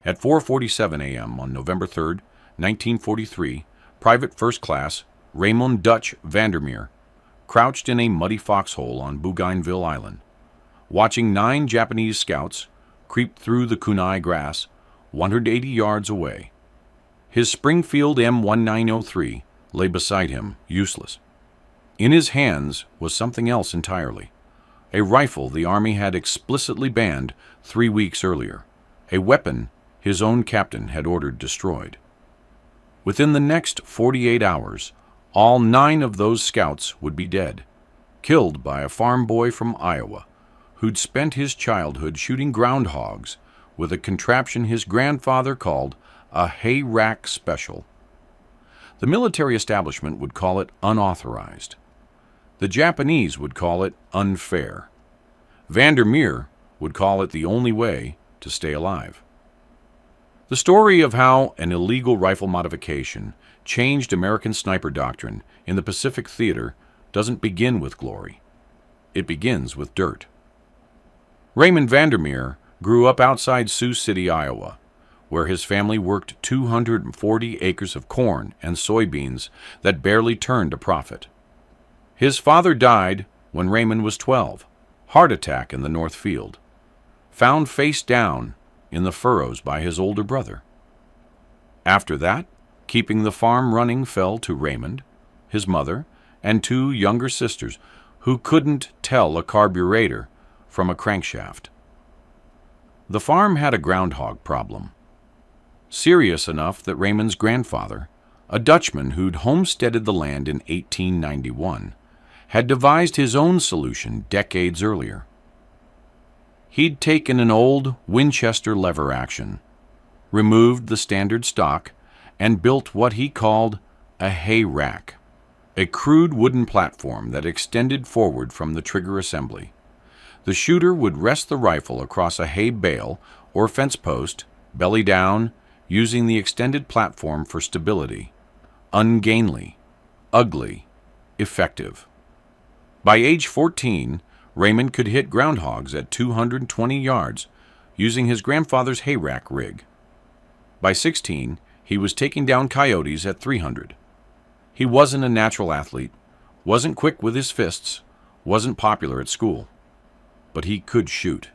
At 4:47 a.m. on November 3, 1943, Private First Class Raymond Dutch Vandermeer crouched in a muddy foxhole on Bougainville Island, watching 9 Japanese scouts creep through the kunai grass 180 yards away. His Springfield M1903 lay beside him, useless. In his hands was something else entirely, a rifle the Army had explicitly banned 3 weeks earlier, a weapon his own captain had ordered destroyed. Within the next 48 hours, all 9 of those scouts would be dead, killed by a farm boy from Iowa who'd spent his childhood shooting groundhogs with a contraption his grandfather called a hay rack special. The military establishment would call it unauthorized. The Japanese would call it unfair. Vandermeer would call it the only way to stay alive. The story of how an illegal rifle modification changed American sniper doctrine in the Pacific Theater doesn't begin with glory. It begins with dirt. Raymond Vandermeer grew up outside Sioux City, Iowa, where his family worked 240 acres of corn and soybeans that barely turned a profit. His father died when Raymond was 12, heart attack in the North Field, found face down in the furrows by his older brother. After that, keeping the farm running fell to Raymond, his mother, and 2 younger sisters who couldn't tell a carburetor from a crankshaft. The farm had a groundhog problem, serious enough that Raymond's grandfather, a Dutchman who'd homesteaded the land in 1891, had devised his own solution decades earlier. He'd taken an old Winchester lever action, removed the standard stock, and built what he called a hay rack, a crude wooden platform that extended forward from the trigger assembly. The shooter would rest the rifle across a hay bale or fence post, belly down, using the extended platform for stability. Ungainly, ugly, effective. By age 14, Raymond could hit groundhogs at 220 yards using his grandfather's hay rack rig. By 16, he was taking down coyotes at 300. He wasn't a natural athlete, wasn't quick with his fists, wasn't popular at school. But he could shoot.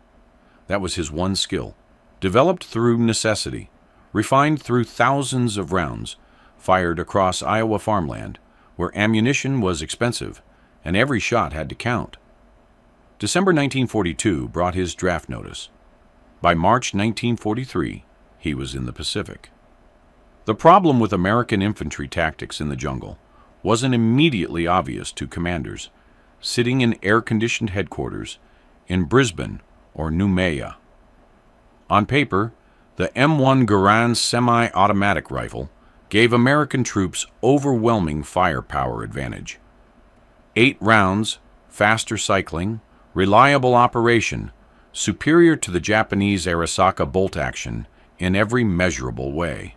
That was his one skill, developed through necessity, refined through thousands of rounds, fired across Iowa farmland, where ammunition was expensive, and every shot had to count. December 1942 brought his draft notice. By March 1943, he was in the Pacific. The problem with American infantry tactics in the jungle wasn't immediately obvious to commanders sitting in air-conditioned headquarters in Brisbane or Noumea. On paper, the M1 Garand semi-automatic rifle gave American troops overwhelming firepower advantage. 8 rounds, faster cycling, reliable operation, superior to the Japanese Arisaka bolt action in every measurable way.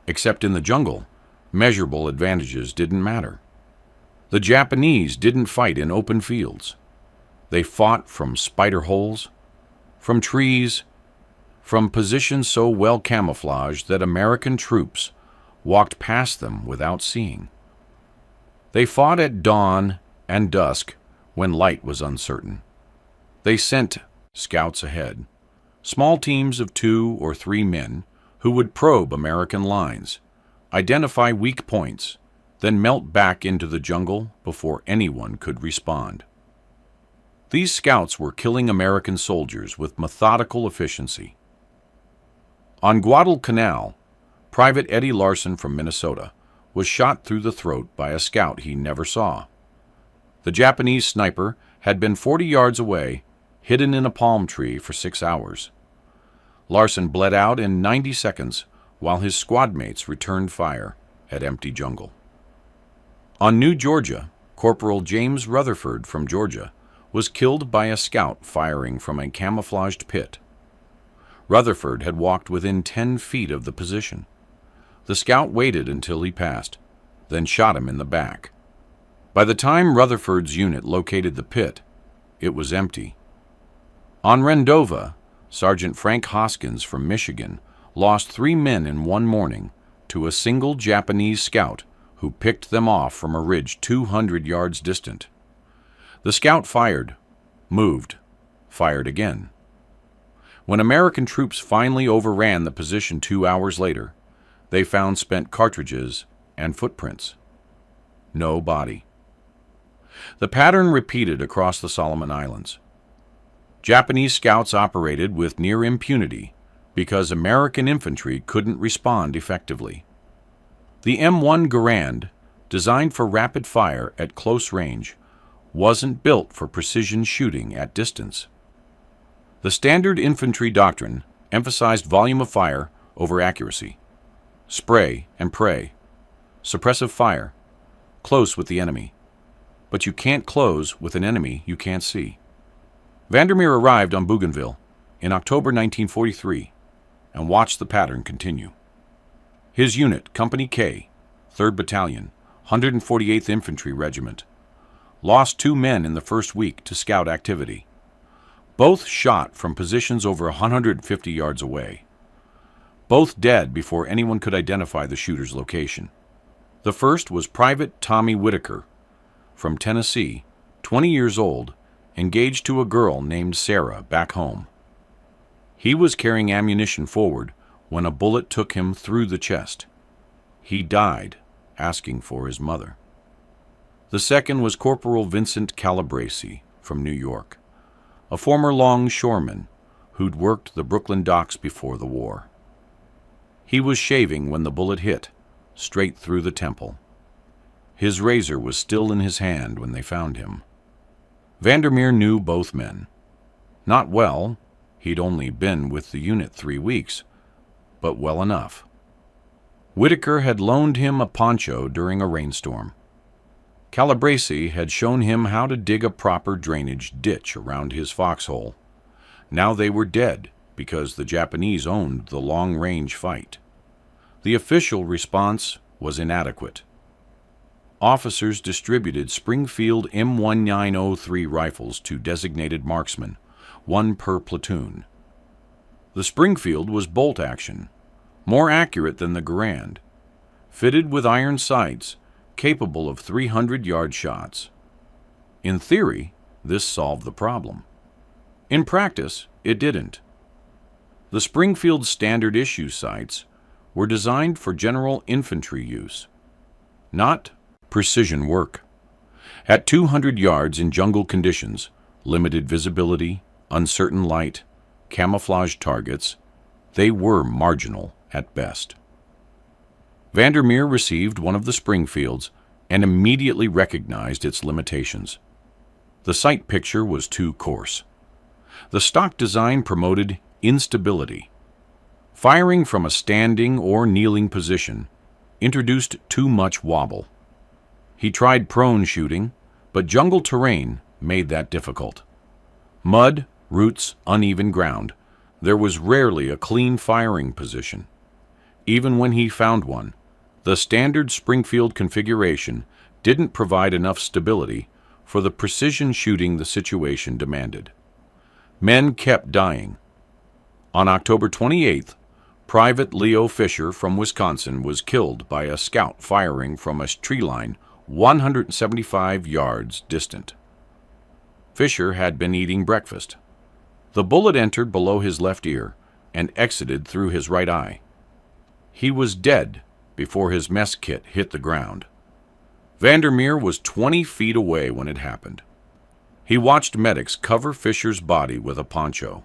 Except in the jungle, measurable advantages didn't matter. The Japanese didn't fight in open fields. They fought from spider holes, from trees, from positions so well camouflaged that American troops walked past them without seeing. They fought at dawn and dusk when light was uncertain. They sent scouts ahead, small teams of 2 or 3 men who would probe American lines, identify weak points, then melt back into the jungle before anyone could respond. These scouts were killing American soldiers with methodical efficiency. On Guadalcanal, Private Eddie Larson from Minnesota was shot through the throat by a scout he never saw. The Japanese sniper had been 40 yards away, hidden in a palm tree for 6 hours. Larson bled out in 90 seconds while his squad mates returned fire at empty jungle. On New Georgia, Corporal James Rutherford from Georgia was killed by a scout firing from a camouflaged pit. Rutherford had walked within 10 feet of the position. The scout waited until he passed, then shot him in the back. By the time Rutherford's unit located the pit, it was empty. On Rendova, Sergeant Frank Hoskins from Michigan lost 3 men in one morning to a single Japanese scout who picked them off from a ridge 200 yards distant. The scout fired, moved, fired again. When American troops finally overran the position 2 hours later, they found spent cartridges and footprints. No body. The pattern repeated across the Solomon Islands. Japanese scouts operated with near impunity because American infantry couldn't respond effectively. The M1 Garand, designed for rapid fire at close range, wasn't built for precision shooting at distance. The standard infantry doctrine emphasized volume of fire over accuracy. Spray and pray. Suppressive fire. Close with the enemy. But you can't close with an enemy you can't see. Vandermeer arrived on Bougainville in October 1943 and watched the pattern continue. His unit, Company K, 3rd Battalion, 148th Infantry Regiment, lost 2 men in the first week to scout activity. Both shot from positions over 150 yards away. Both dead before anyone could identify the shooter's location. The first was Private Tommy Whitaker, from Tennessee, 20 years old, engaged to a girl named Sarah back home. He was carrying ammunition forward when a bullet took him through the chest. He died, asking for his mother. The second was Corporal Vincent Calabresi, from New York, a former longshoreman who'd worked the Brooklyn docks before the war. He was shaving when the bullet hit, straight through the temple. His razor was still in his hand when they found him. Vandermeer knew both men. Not well, he'd only been with the unit 3 weeks, but well enough. Whitaker had loaned him a poncho during a rainstorm. Calabresi had shown him how to dig a proper drainage ditch around his foxhole. Now they were dead because the Japanese owned the long-range fight. The official response was inadequate. Officers distributed Springfield M1903 rifles to designated marksmen, 1 per platoon. The Springfield was bolt action, more accurate than the Garand, fitted with iron sights, capable of 300-yard shots. In theory, this solved the problem. In practice, it didn't. The Springfield standard issue sights were designed for general infantry use, not precision work. At 200 yards in jungle conditions, limited visibility, uncertain light, camouflaged targets, they were marginal at best. Vandermeer received one of the Springfields and immediately recognized its limitations. The sight picture was too coarse. The stock design promoted instability. Firing from a standing or kneeling position introduced too much wobble. He tried prone shooting, but jungle terrain made that difficult. Mud, roots, uneven ground. There was rarely a clean firing position. Even when he found one, the standard Springfield configuration didn't provide enough stability for the precision shooting the situation demanded. Men kept dying. On October 28th, Private Leo Fisher from Wisconsin was killed by a scout firing from a tree line 175 yards distant. Fisher had been eating breakfast. The bullet entered below his left ear and exited through his right eye. He was dead before his mess kit hit the ground. Vandermeer was 20 feet away when it happened. He watched medics cover Fisher's body with a poncho.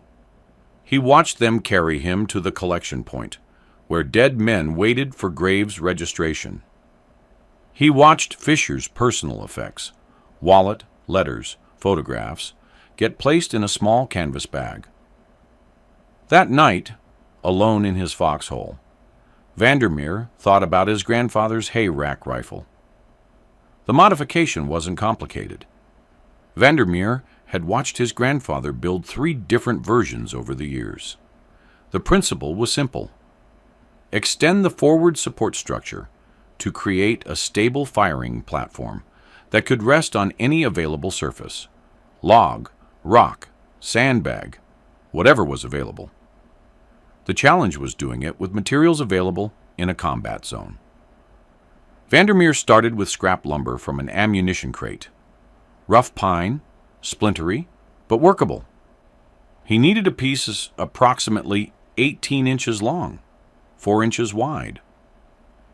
He watched them carry him to the collection point, where dead men waited for graves registration. He watched Fisher's personal effects, wallet, letters, photographs, get placed in a small canvas bag. That night, alone in his foxhole, Vandermeer thought about his grandfather's hay rack rifle. The modification wasn't complicated. Vandermeer had watched his grandfather build 3 different versions over the years. The principle was simple. Extend the forward support structure to create a stable firing platform that could rest on any available surface, log, rock, sandbag, whatever was available. The challenge was doing it with materials available in a combat zone. Vandermeer started with scrap lumber from an ammunition crate. Rough pine, splintery, but workable. He needed a piece approximately 18 inches long, 4 inches wide.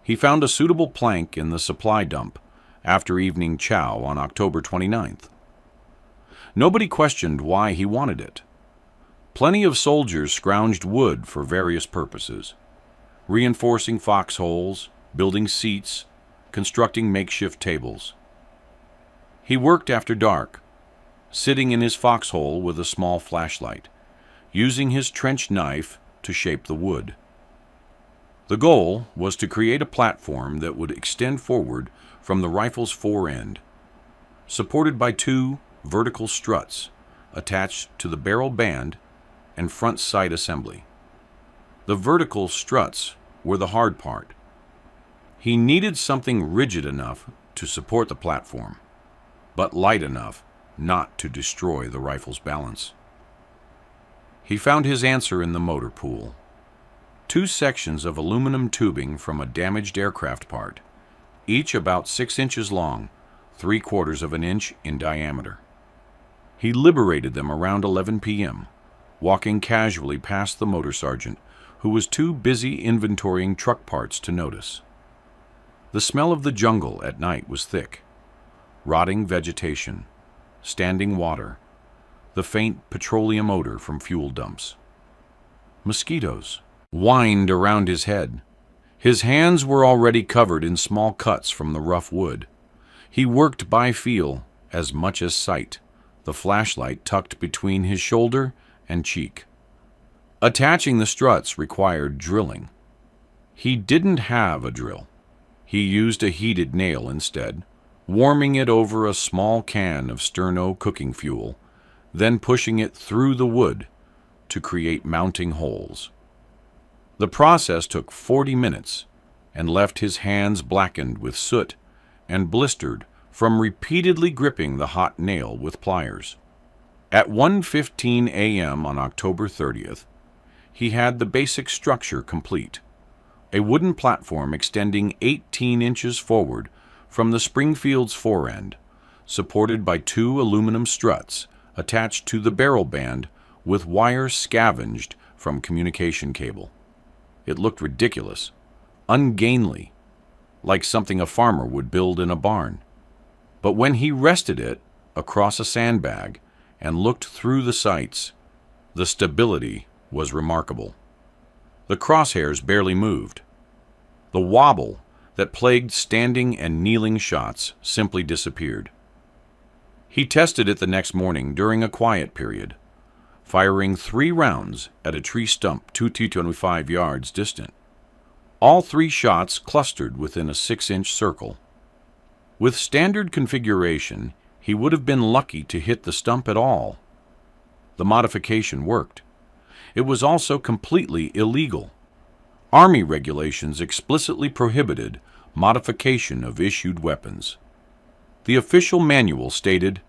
He found a suitable plank in the supply dump after evening chow on October 29th. Nobody questioned why he wanted it. Plenty of soldiers scrounged wood for various purposes, reinforcing foxholes, building seats, constructing makeshift tables. He worked after dark, sitting in his foxhole with a small flashlight, using his trench knife to shape the wood. The goal was to create a platform that would extend forward from the rifle's fore-end, supported by 2 vertical struts attached to the barrel band and front sight assembly. The vertical struts were the hard part. He needed something rigid enough to support the platform, but light enough not to destroy the rifle's balance. He found his answer in the motor pool. 2 sections of aluminum tubing from a damaged aircraft part, each about 6 inches long, 3/4 of an inch in diameter. He liberated them around 11 p.m., walking casually past the motor sergeant, who was too busy inventorying truck parts to notice. The smell of the jungle at night was thick. Rotting vegetation, standing water, the faint petroleum odor from fuel dumps. Mosquitoes whined around his head. His hands were already covered in small cuts from the rough wood. He worked by feel as much as sight, the flashlight tucked between his shoulder and cheek. Attaching the struts required drilling. He didn't have a drill. He used a heated nail instead, warming it over a small can of sterno cooking fuel, then pushing it through the wood to create mounting holes. The process took 40 minutes and left his hands blackened with soot and blistered from repeatedly gripping the hot nail with pliers. At 1:15 a.m. on October 30th, he had the basic structure complete. A wooden platform extending 18 inches forward from the Springfield's fore-end, supported by 2 aluminum struts attached to the barrel band with wire scavenged from communication cable. It looked ridiculous, ungainly, like something a farmer would build in a barn. But when he rested it across a sandbag and looked through the sights, the stability was remarkable. The crosshairs barely moved. The wobble that plagued standing and kneeling shots simply disappeared. He tested it the next morning during a quiet period, firing 3 rounds at a tree stump 225 yards distant. All 3 shots clustered within a 6-inch circle. With standard configuration, he would have been lucky to hit the stump at all. The modification worked. It was also completely illegal. Army regulations explicitly prohibited modification of issued weapons. The official manual stated,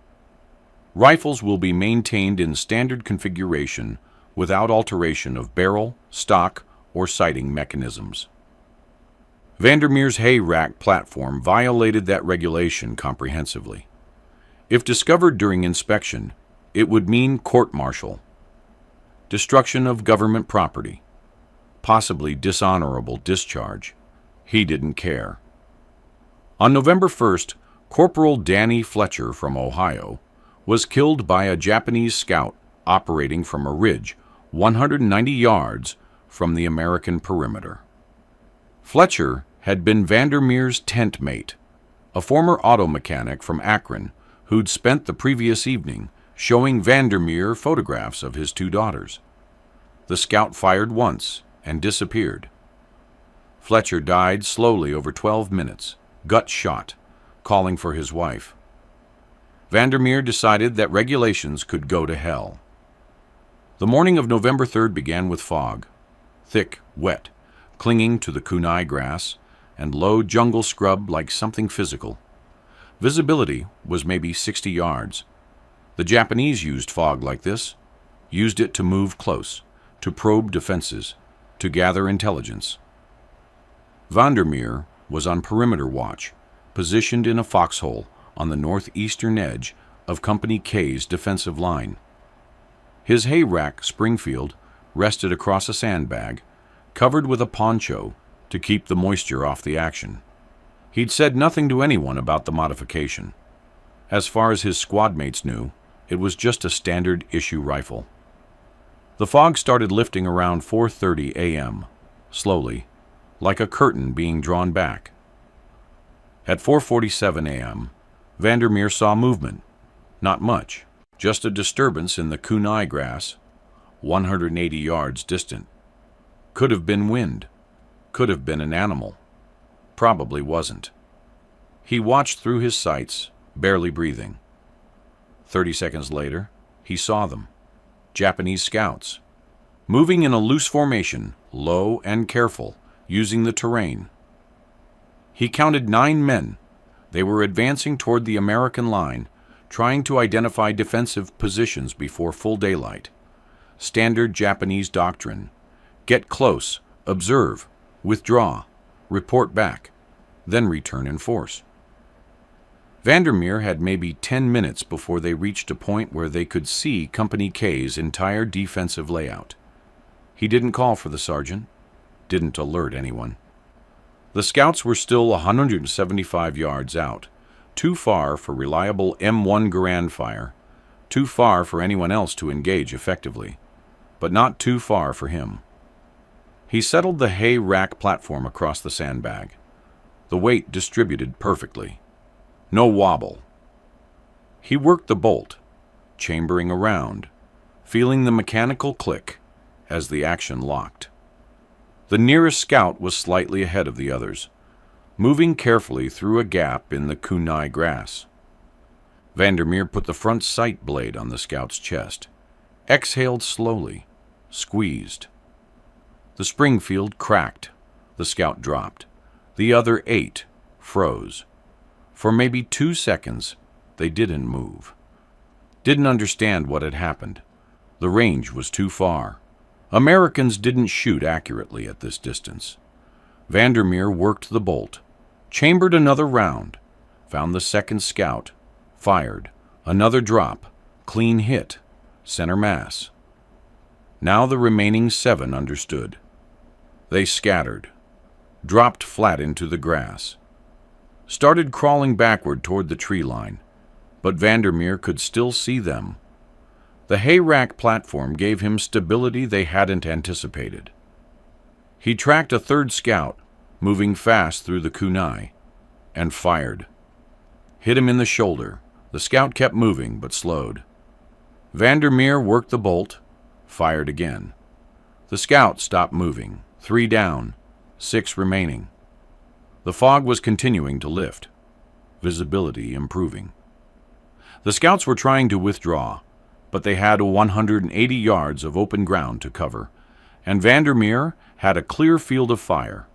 "Rifles will be maintained in standard configuration without alteration of barrel, stock, or sighting mechanisms." Vandermeer's hay rack platform violated that regulation comprehensively. If discovered during inspection, it would mean court-martial, destruction of government property, possibly dishonorable discharge. He didn't care. On November 1st, Corporal Danny Fletcher from Ohio was killed by a Japanese scout operating from a ridge 190 yards from the American perimeter. Fletcher had been Vandermeer's tent mate, a former auto mechanic from Akron who'd spent the previous evening showing Vandermeer photographs of his 2 daughters. The scout fired once and disappeared. Fletcher died slowly over 12 minutes, gut shot, calling for his wife. Vandermeer decided that regulations could go to hell. The morning of November 3rd began with fog, thick, wet, clinging to the kunai grass, and low jungle scrub like something physical. Visibility was maybe 60 yards. The Japanese used fog like this, used it to move close, to probe defenses, to gather intelligence. Vandermeer was on perimeter watch, positioned in a foxhole on the northeastern edge of Company K's defensive line. His hay rack, Springfield, rested across a sandbag, covered with a poncho to keep the moisture off the action. He'd said nothing to anyone about the modification. As far as his squad mates knew, it was just a standard issue rifle. The fog started lifting around 4:30 a.m., slowly, like a curtain being drawn back. At 4:47 a.m., Vandermeer saw movement. Not much, just a disturbance in the kunai grass, 180 yards distant. Could have been wind. Could have been an animal. Probably wasn't. He watched through his sights, barely breathing. 30 seconds later, he saw them. Japanese scouts, moving in a loose formation, low and careful, using the terrain. He counted 9 men. They were advancing toward the American line, trying to identify defensive positions before full daylight. Standard Japanese doctrine: get close, observe, withdraw, report back, then return in force. Vandermeer had maybe 10 minutes before they reached a point where they could see Company K's entire defensive layout. He didn't call for the sergeant, didn't alert anyone. The scouts were still 175 yards out, too far for reliable M1 Garand fire, too far for anyone else to engage effectively, but not too far for him. He settled the hay rack platform across the sandbag, the weight distributed perfectly. No wobble. He worked the bolt, chambering around, feeling the mechanical click as the action locked. The nearest scout was slightly ahead of the others, moving carefully through a gap in the kunai grass. Vandermeer put the front sight blade on the scout's chest, exhaled slowly, squeezed. The Springfield cracked. The scout dropped. The other 8 froze. For maybe 2 seconds, they didn't move. Didn't understand what had happened. The range was too far. Americans didn't shoot accurately at this distance. Vandermeer worked the bolt, chambered another round, found the second scout, fired, another drop, clean hit, center mass. Now the remaining 7 understood. They scattered, dropped flat into the grass, started crawling backward toward the tree line, but Vandermeer could still see them. The hay rack platform gave him stability they hadn't anticipated. He tracked a third scout, moving fast through the kunai, and fired. Hit him in the shoulder. The scout kept moving, but slowed. Vandermeer worked the bolt, fired again. The scout stopped moving. 3 down, 6 remaining. The fog was continuing to lift, visibility improving. The scouts were trying to withdraw, but they had 180 yards of open ground to cover, and Vandermeer had a clear field of fire.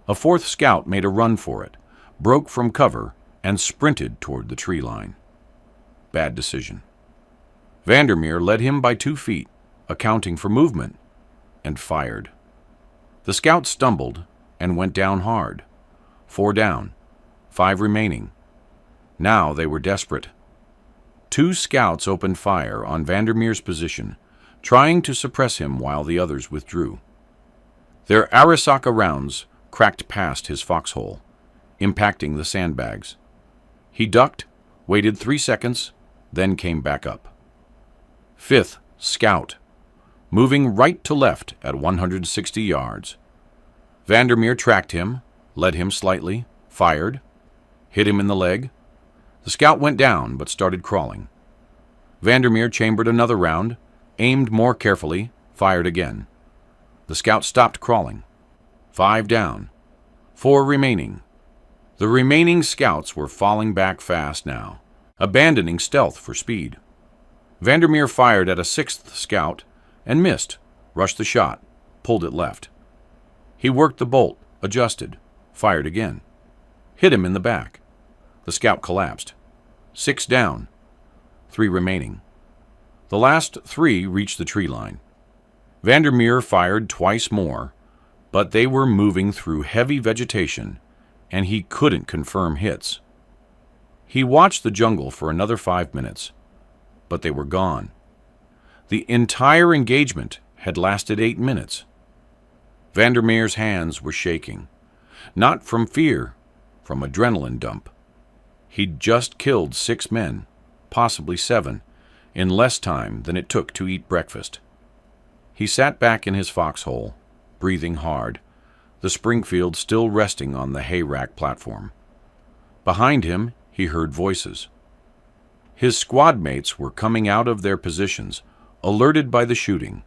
A 4th scout made a run for it, broke from cover, and sprinted toward the tree line. Bad decision. Vandermeer led him by 2 feet, accounting for movement, and fired. The scout stumbled and went down hard. 4 down, 5 remaining. Now they were desperate. 2 scouts opened fire on Vandermeer's position, trying to suppress him while the others withdrew. Their Arisaka rounds cracked past his foxhole, impacting the sandbags. He ducked, waited 3 seconds, then came back up. 5th scout, moving right to left at 160 yards. Vandermeer tracked him, led him slightly, fired, hit him in the leg. The scout went down but started crawling. Vandermeer chambered another round, aimed more carefully, fired again. The scout stopped crawling. 5 down, 4 remaining. The remaining scouts were falling back fast now, abandoning stealth for speed. Vandermeer fired at a 6th scout and missed, rushed the shot, pulled it left. He worked the bolt, adjusted, fired again. Hit him in the back. The scout collapsed. 6 down, 3 remaining. The last 3 reached the tree line. Vandermeer fired twice more, but they were moving through heavy vegetation, and he couldn't confirm hits. He watched the jungle for another 5 minutes, but they were gone. The entire engagement had lasted 8 minutes. Vandermeer's hands were shaking, not from fear, from adrenaline dump. He'd just killed 6 men, possibly 7, in less time than it took to eat breakfast. He sat back in his foxhole, breathing hard, the Springfield still resting on the hay rack platform. Behind him, he heard voices. His squad mates were coming out of their positions, alerted by the shooting.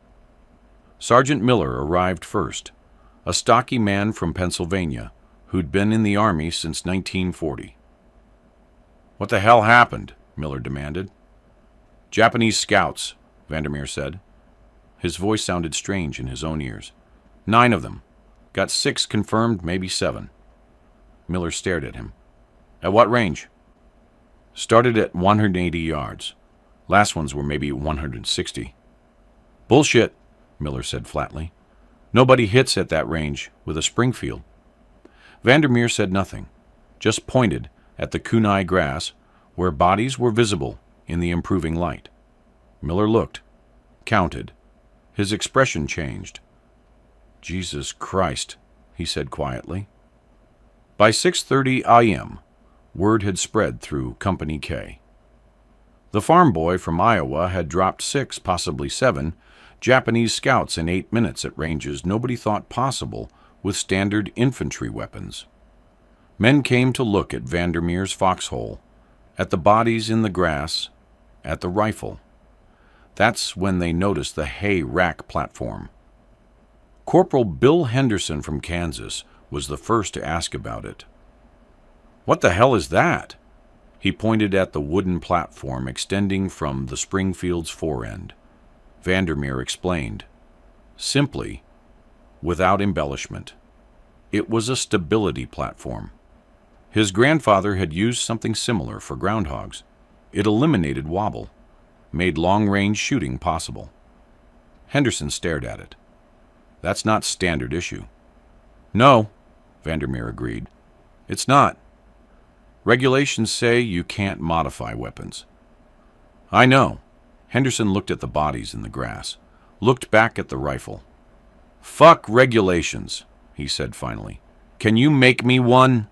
Sergeant Miller arrived first, a stocky man from Pennsylvania who'd been in the Army since 1940. "What the hell happened?" Miller demanded. "Japanese scouts," Vandermeer said. His voice sounded strange in his own ears. 9 of them. Got 6 confirmed, maybe 7. Miller stared at him. "At what range?" "Started at 180 yards. Last ones were maybe 160. "Bullshit," Miller said flatly. "Nobody hits at that range with a Springfield." Vandermeer said nothing, just pointed at the kunai grass where bodies were visible in the improving light. Miller looked, counted. His expression changed. "Jesus Christ," he said quietly. By 6:30 a.m., word had spread through Company K. The farm boy from Iowa had dropped 6, possibly 7, Japanese scouts in 8 minutes at ranges nobody thought possible with standard infantry weapons. Men came to look at Vandermeer's foxhole, at the bodies in the grass, at the rifle. That's when they noticed the hay rack platform. Corporal Bill Henderson from Kansas was the first to ask about it. "What the hell is that?" He pointed at the wooden platform extending from the Springfield's forend. Vandermeer explained, simply, without embellishment. It was a stability platform. His grandfather had used something similar for groundhogs. It eliminated wobble, made long-range shooting possible. Henderson stared at it. "That's not standard issue." "No," Vandermeer agreed. "It's not. Regulations say you can't modify weapons." "I know." Henderson looked at the bodies in the grass, looked back at the rifle. "Fuck regulations," he said finally. "Can you make me one?"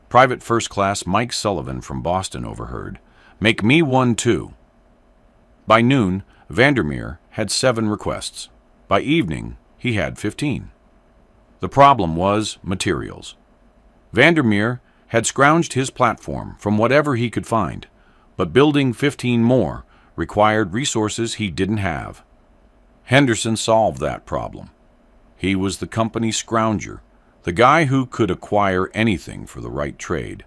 Private First Class Mike Sullivan from Boston overheard. "Make me one too." By noon, Vandermeer had 7 requests. By evening, he had 15. The problem was materials. Vandermeer had scrounged his platform from whatever he could find, but building 15 more required resources he didn't have. Henderson solved that problem. He was the company scrounger, the guy who could acquire anything for the right trade.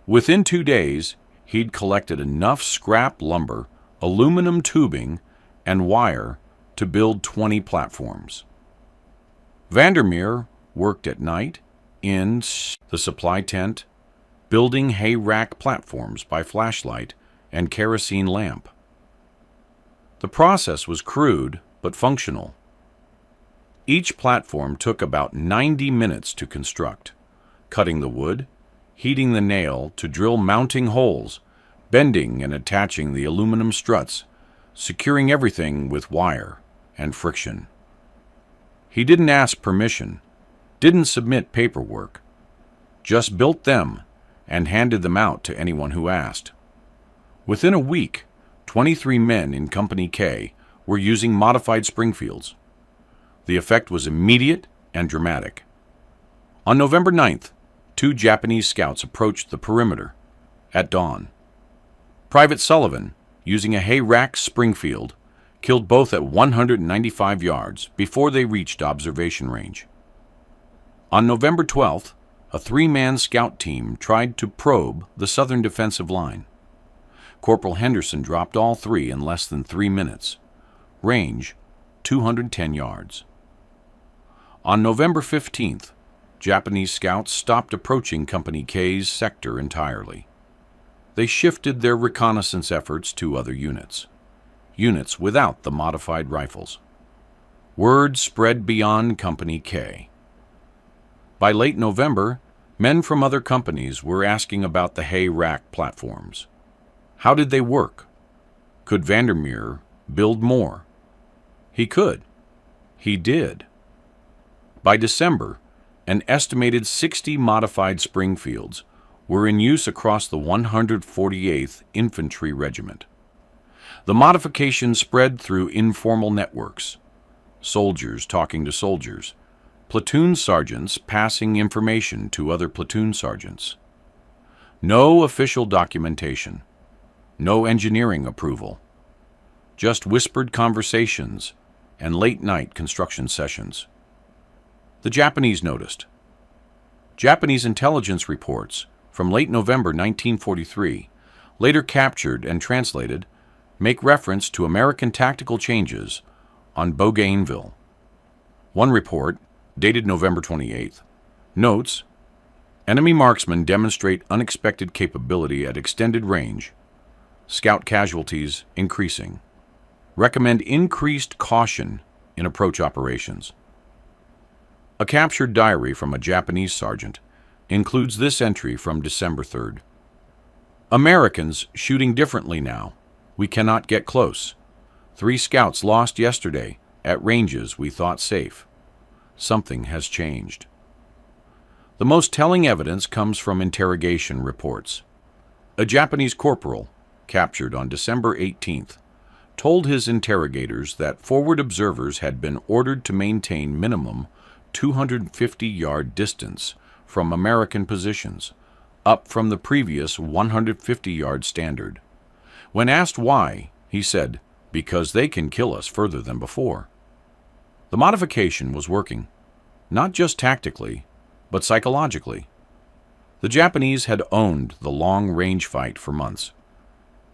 Within 2 days, he'd collected enough scrap lumber, aluminum tubing, and wire to build 20 platforms. Vandermeer worked at night in the supply tent, building hay rack platforms by flashlight and kerosene lamp. The process was crude but functional. Each platform took about 90 minutes to construct, cutting the wood, heating the nail to drill mounting holes, bending and attaching the aluminum struts, securing everything with wire and friction. He didn't ask permission, didn't submit paperwork, just built them and handed them out to anyone who asked. Within a week, 23 men in Company K were using modified Springfields. The effect was immediate and dramatic. On November 9th, 2 Japanese scouts approached the perimeter at dawn. Private Sullivan, using a hay rack Springfield, killed both at 195 yards before they reached observation range. On November 12th, a 3-man scout team tried to probe the southern defensive line. Corporal Henderson dropped all 3 in less than 3 minutes. Range, 210 yards. On November 15th, Japanese scouts stopped approaching Company K's sector entirely. They shifted their reconnaissance efforts to other units without the modified rifles. Word spread beyond Company K. By late November, men from other companies were asking about the hay rack platforms. How did they work? Could Vandermeer build more? He could. He did. By December, an estimated 60 modified Springfields were in use across the 148th Infantry Regiment. The modifications spread through informal networks, soldiers talking to soldiers, platoon sergeants passing information to other platoon sergeants. No official documentation, no engineering approval, just whispered conversations and late-night construction sessions. The Japanese noticed. Japanese intelligence reports from late November 1943, later captured and translated, make reference to American tactical changes on Bougainville. One report, dated November 28th, notes, enemy marksmen demonstrate unexpected capability at extended range, scout casualties increasing. Recommend increased caution in approach operations. A captured diary from a Japanese sergeant includes this entry from December 3rd. Americans shooting differently now. We cannot get close. 3 scouts lost yesterday at ranges we thought safe. Something has changed. The most telling evidence comes from interrogation reports. A Japanese corporal, captured on December 18th, told his interrogators that forward observers had been ordered to maintain minimum 250-yard distance from American positions, up from the previous 150-yard standard. When asked why, he said, because they can kill us further than before. The modification was working, not just tactically, but psychologically. The Japanese had owned the long-range fight for months.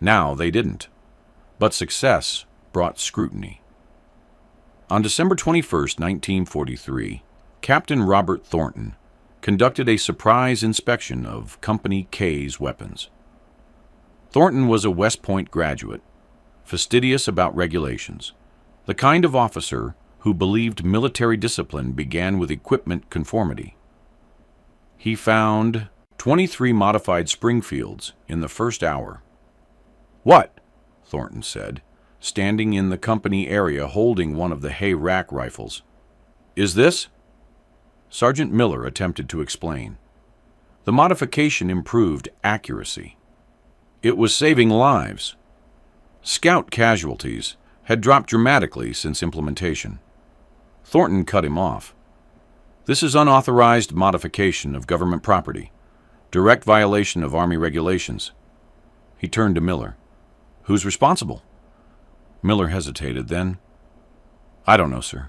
Now they didn't, but success brought scrutiny. On December 21, 1943, Captain Robert Thornton conducted a surprise inspection of Company K's weapons. Thornton was a West Point graduate, fastidious about regulations, the kind of officer who believed military discipline began with equipment conformity. He found 23 modified Springfields in the first hour. "What?" Thornton said, standing in the company area holding one of the hay rack rifles. "Is this?" Sergeant Miller attempted to explain. The modification improved accuracy. It was saving lives. Scout casualties had dropped dramatically since implementation. Thornton cut him off. "This is unauthorized modification of government property, direct violation of Army regulations." He turned to Miller. "Who's responsible?" Miller hesitated, then, "I don't know, sir.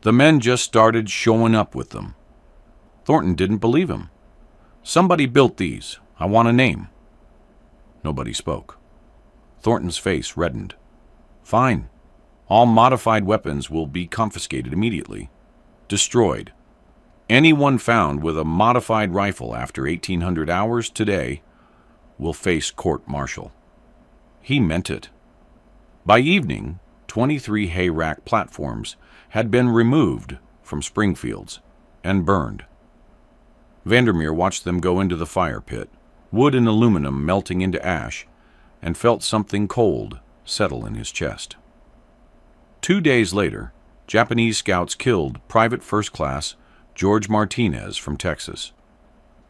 The men just started showing up with them." Thornton didn't believe him. "Somebody built these. I want a name." Nobody spoke. Thornton's face reddened. "Fine. All modified weapons will be confiscated immediately. Destroyed. Anyone found with a modified rifle after 1,800 hours today will face court-martial." He meant it. By evening, 23 hay rack platforms had been removed from Springfields and burned. Vandermeer watched them go into the fire pit, wood and aluminum melting into ash, and felt something cold settle in his chest. 2 days later, Japanese scouts killed Private First Class George Martinez from Texas,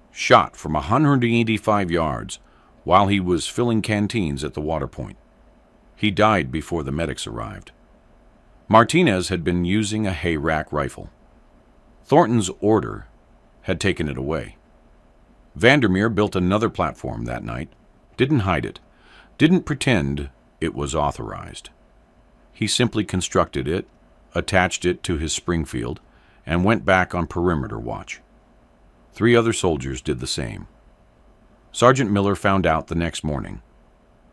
shot from 185 yards while he was filling canteens at the water point. He died before the medics arrived. Martinez had been using a hay rack rifle. Thornton's order had taken it away. Vandermeer built another platform that night, didn't hide it, didn't pretend it was authorized. He simply constructed it, attached it to his Springfield, and went back on perimeter watch. 3 other soldiers did the same. Sergeant Miller found out the next morning.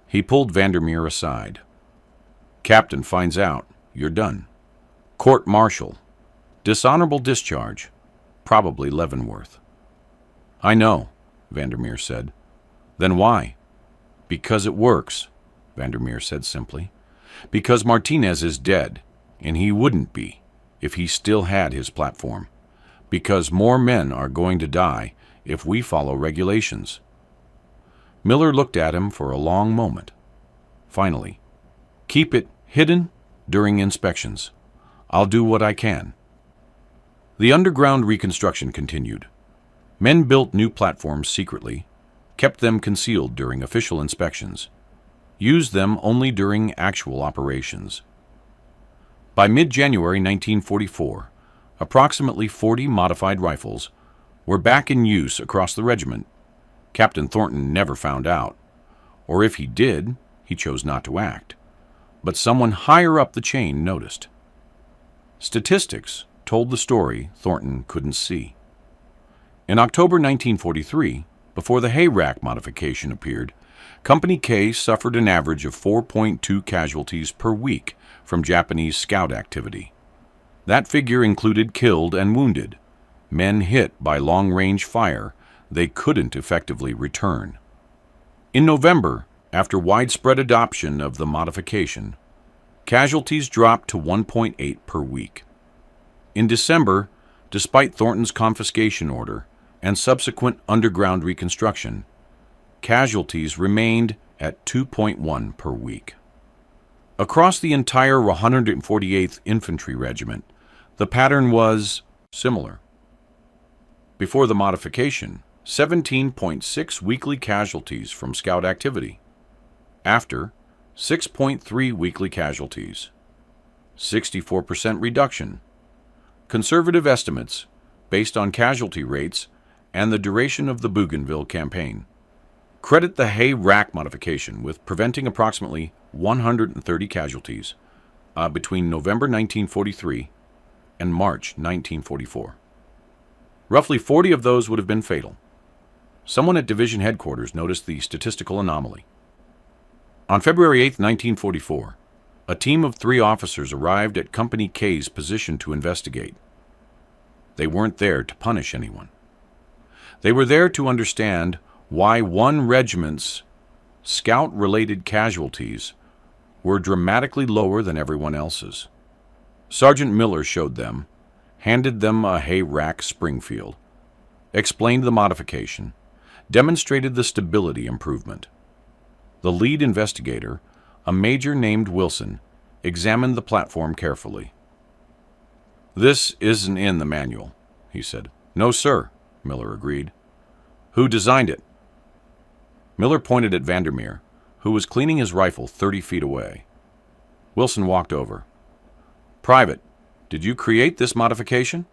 He pulled Vandermeer aside. "Captain finds out. You're done. Court-martial. Dishonorable discharge. Probably Leavenworth." "I know," Vandermeer said. "Then why?" "Because it works," Vandermeer said simply. "Because Martinez is dead, and he wouldn't be if he still had his platform, because more men are going to die if we follow regulations. Miller looked at him for a long moment. Finally, keep it hidden during inspections. I'll do what I can. The underground reconstruction continued. Men built new platforms secretly, kept them concealed during official inspections, used them only during actual operations. By mid-January 1944, approximately 40 modified rifles were back in use across the regiment. Captain Thornton never found out, or if he did, he chose not to act. But someone higher up the chain noticed. Statistics told the story Thornton couldn't see. In October 1943, before the hay rack modification appeared, Company K suffered an average of 4.2 casualties per week from Japanese scout activity. That figure included killed and wounded, men hit by long-range fire they couldn't effectively return. In November, after widespread adoption of the modification, casualties dropped to 1.8 per week. In December, despite Thornton's confiscation order and subsequent underground reconstruction, casualties remained at 2.1 per week. Across the entire 148th Infantry Regiment, the pattern was similar. Before the modification, 17.6 weekly casualties from scout activity. After, 6.3 weekly casualties. 64% reduction. Conservative estimates, based on casualty rates and the duration of the Bougainville campaign, credit the hay rack modification with preventing approximately 130 casualties between November 1943 and March 1944. Roughly 40 of those would have been fatal. Someone at division headquarters noticed the statistical anomaly. On February 8, 1944, a team of 3 officers arrived at Company K's position to investigate. They weren't there to punish anyone. They were there to understand why one regiment's scout-related casualties were dramatically lower than everyone else's. Sergeant Miller showed them, handed them a hay rack Springfield, explained the modification, demonstrated the stability improvement. The lead investigator, a major named Wilson, examined the platform carefully. "This isn't in the manual," he said. "No, sir," Miller agreed. "Who designed it?" Miller pointed at Vandermeer, who was cleaning his rifle 30 feet away. Wilson walked over. "Private, did you create this modification?"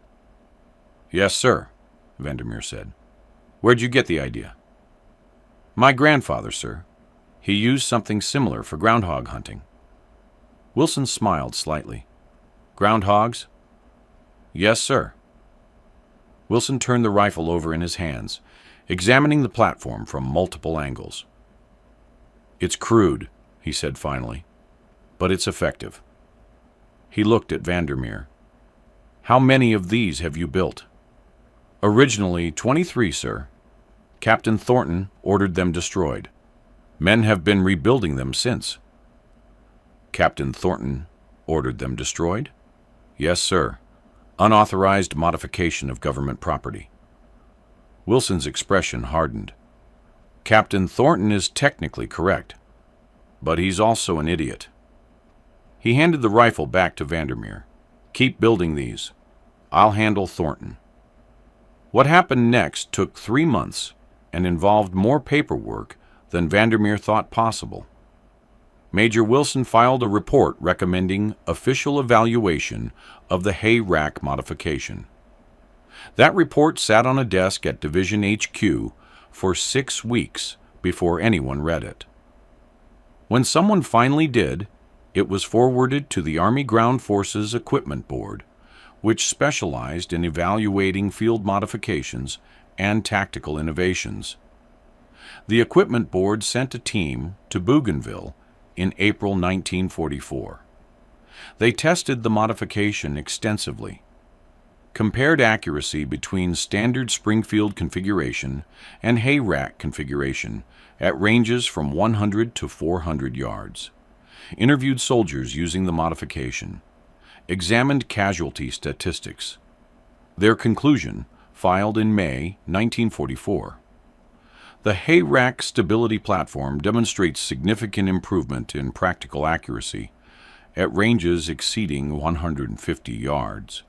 "Yes, sir," Vandermeer said. "Where'd you get the idea?" "My grandfather, sir. He used something similar for groundhog hunting." Wilson smiled slightly. "Groundhogs?" "Yes, sir." Wilson turned the rifle over in his hands, examining the platform from multiple angles. "It's crude," he said finally, "but it's effective." He looked at Vandermeer. "How many of these have you built?" "Originally 23, sir. Captain Thornton ordered them destroyed. Men have been rebuilding them since." "Captain Thornton ordered them destroyed?" "Yes, sir. Unauthorized modification of government property." Wilson's expression hardened. "Captain Thornton is technically correct, but he's also an idiot." He handed the rifle back to Vandermeer. "Keep building these. I'll handle Thornton." What happened next took 3 months and involved more paperwork than Vandermeer thought possible. Major Wilson filed a report recommending official evaluation of the hay rack modification. That report sat on a desk at Division HQ for 6 weeks before anyone read it. When someone finally did, it was forwarded to the Army Ground Forces Equipment Board, which specialized in evaluating field modifications and tactical innovations. The Equipment Board sent a team to Bougainville in April 1944. They tested the modification extensively, compared accuracy between standard Springfield configuration and hay rack configuration at ranges from 100 to 400 yards, interviewed soldiers using the modification, examined casualty statistics. Their conclusion, filed in May 1944. The Hay-Rack Stability Platform demonstrates significant improvement in practical accuracy at ranges exceeding 150 yards.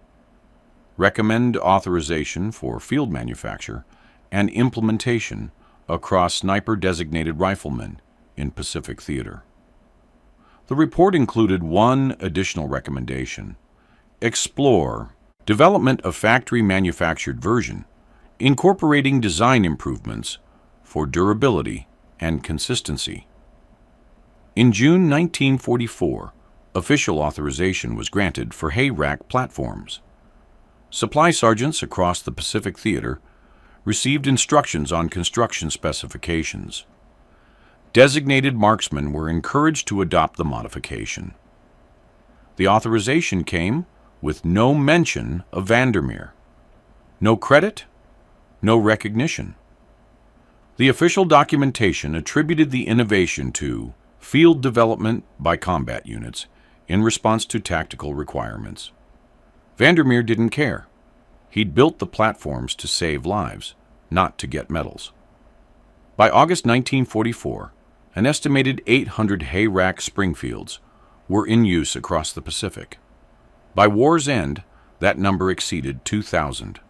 Recommend authorization for field manufacture and implementation across sniper-designated riflemen in Pacific Theater. The report included one additional recommendation: explore development of factory-manufactured version, incorporating design improvements for durability and consistency. In June 1944, official authorization was granted for Hay-Rack platforms. Supply sergeants across the Pacific Theater received instructions on construction specifications. Designated marksmen were encouraged to adopt the modification. The authorization came with no mention of Vandermeer. No credit, no recognition. The official documentation attributed the innovation to field development by combat units in response to tactical requirements. Vandermeer didn't care. He'd built the platforms to save lives, not to get medals. By August 1944, an estimated 800 Hay-Rack Springfields were in use across the Pacific. By war's end, that number exceeded 2,000.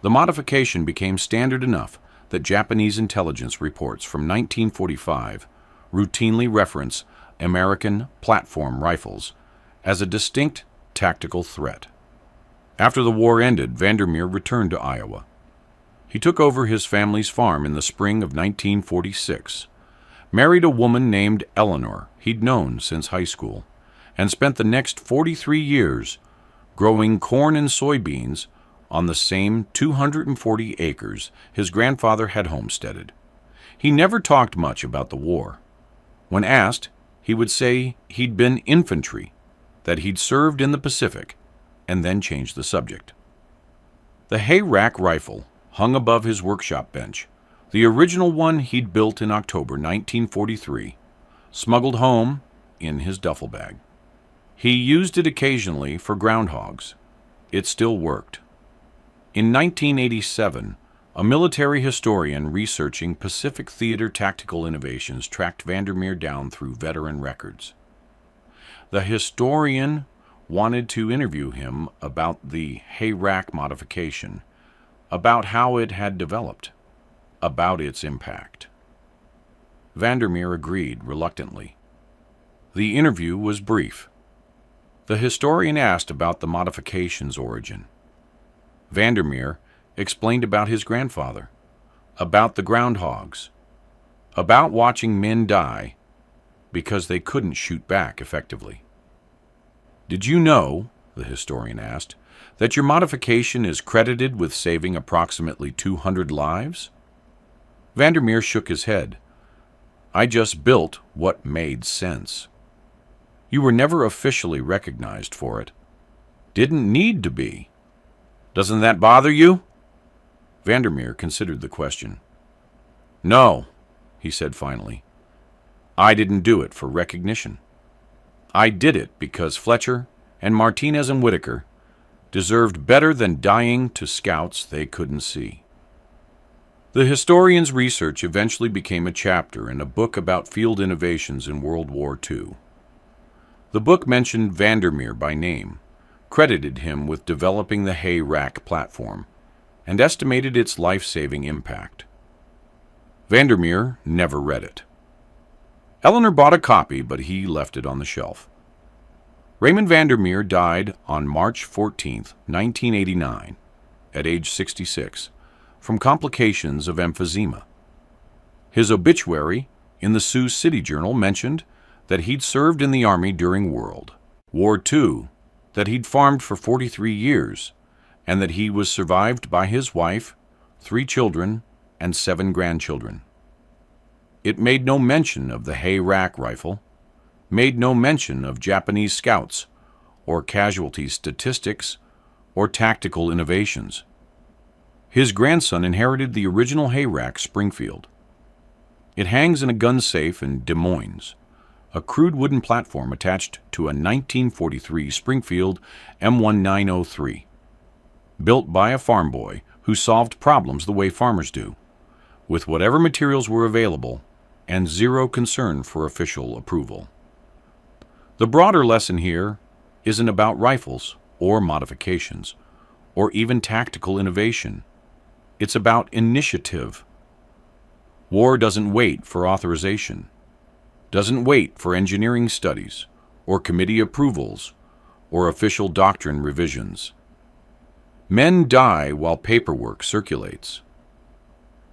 The modification became standard enough that Japanese intelligence reports from 1945 routinely reference American platform rifles as a distinct tactical threat. After the war ended, Vandermeer returned to Iowa. He took over his family's farm in the spring of 1946, married a woman named Eleanor he'd known since high school, and spent the next 43 years growing corn and soybeans on the same 240 acres his grandfather had homesteaded. He never talked much about the war. When asked, he would say he'd been infantry, that he'd served in the Pacific, and then change the subject. The Hay-Rack rifle hung above his workshop bench, the original one he'd built in October 1943, smuggled home in his duffel bag. He used it occasionally for groundhogs. It still worked. In 1987, a military historian researching Pacific Theater tactical innovations tracked Vandermeer down through veteran records. The historian wanted to interview him about the Hay-Rack modification, about how it had developed, about its impact. Vandermeer agreed reluctantly. The interview was brief. The historian asked about the modification's origin. Vandermeer explained about his grandfather, about the groundhogs, about watching men die because they couldn't shoot back effectively. "Did you know," the historian asked, "that your modification is credited with saving approximately 200 lives?" Vandermeer shook his head. "I just built what made sense." "You were never officially recognized for it." "Didn't need to be." "Doesn't that bother you?" Vandermeer considered the question. "No," he said finally. "I didn't do it for recognition. I did it because Fletcher and Martinez and Whitaker deserved better than dying to scouts they couldn't see." The historian's research eventually became a chapter in a book about field innovations in World War II. The book mentioned Vandermeer by name, credited him with developing the Hay-Rack platform, and estimated its life-saving impact. Vandermeer never read it. Eleanor bought a copy, but he left it on the shelf. Raymond Vandermeer died on March 14, 1989, at age 66, from complications of emphysema. His obituary in the Sioux City Journal mentioned that he'd served in the Army during World War II, that he'd farmed for 43 years, and that he was survived by his wife, 3 children, and 7 grandchildren. It made no mention of the Hay-Rack rifle, made no mention of Japanese scouts, or casualty statistics, or tactical innovations. His grandson inherited the original Hay-Rack Springfield. It hangs in a gun safe in Des Moines, a crude wooden platform attached to a 1943 Springfield M1903, built by a farm boy who solved problems the way farmers do, with whatever materials were available and zero concern for official approval. The broader lesson here isn't about rifles or modifications or even tactical innovation. It's about initiative. War doesn't wait for authorization, doesn't wait for engineering studies or committee approvals or official doctrine revisions. Men die while paperwork circulates.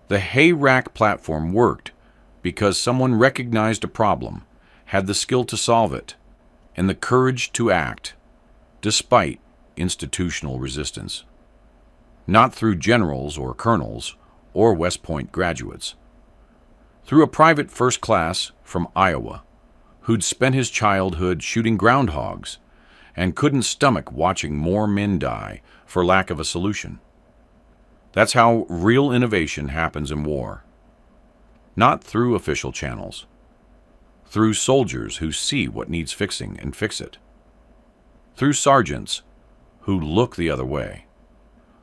The hay rack platform worked because someone recognized a problem, had the skill to solve it, and the courage to act, despite institutional resistance. Not through generals or colonels or West Point graduates. Through a private first class from Iowa who'd spent his childhood shooting groundhogs and couldn't stomach watching more men die for lack of a solution. That's how real innovation happens in war. Not through official channels. Through soldiers who see what needs fixing and fix it. Through sergeants who look the other way.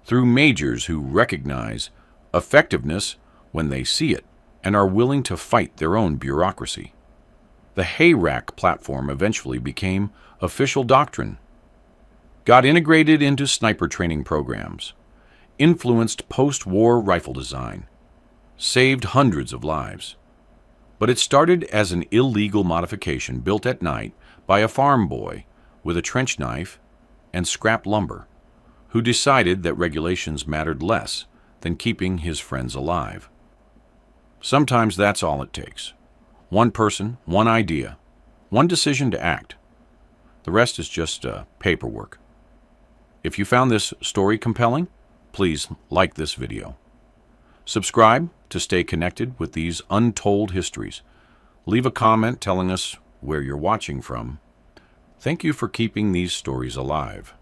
Through majors who recognize effectiveness when they see it and are willing to fight their own bureaucracy. The hay rack platform eventually became official doctrine, got integrated into sniper training programs, influenced post-war rifle design, saved hundreds of lives. But it started as an illegal modification built at night by a farm boy with a trench knife and scrap lumber, who decided that regulations mattered less than keeping his friends alive. Sometimes that's all it takes. One person, one idea, one decision to act. The rest is just paperwork. If you found this story compelling, please like this video. Subscribe to stay connected with these untold histories. Leave a comment telling us where you're watching from. Thank you for keeping these stories alive.